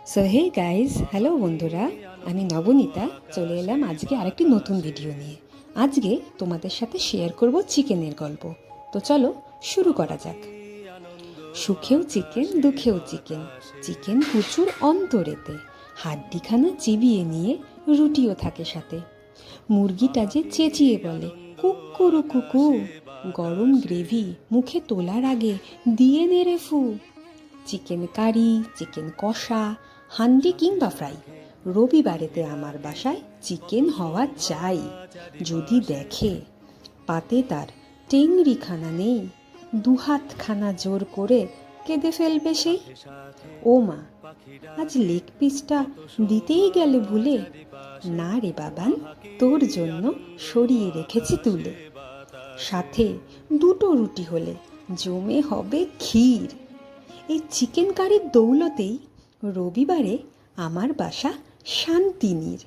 So hey guys, hello বন্ধুরা, আমি নবনীতা চলে এলাম আজকে আরেকটি নতুন ভিডিও নিয়ে। আজকে তোমাদের সাথে শেয়ার করব চিকেনের গল্প। তো চলো শুরু করা যাক। সুখেও চিকেন, দুঃখেও চিকেন, চিকেন প্রচুর অন্তরেতে, হাড্ডিখানা চিবিয়ে নিয়ে রুটিও থাকে সাথে। মুরগিটা যে চেঁচিয়ে বলে কুক্কুরু কুকু, গরম গ্রেভি মুখে তোলার আগে দিয়ে নেড়ে ফু। চিকেন কারি, চিকেন কষা, হান্ডি কিংবা ফ্রাই, রবিবারেতে আমার বাসায় চিকেন হওয়া চাই। যদি দেখে পাতে তার টেংরিখানা নেই, দুহাতখানা জোর করে কেঁদে ফেলবে সেই। ও মা, আজ লেগ পিসটা দিতেই গেলে ভুলে। না রে বাবান, তোর জন্য সরিয়ে রেখেছি তুলে। সাথে দুটো রুটি হলে জমে হবে ক্ষীর। এই চিকেন কারির দৌলতেই রবিবারে আমার বাসা শান্তিনীর।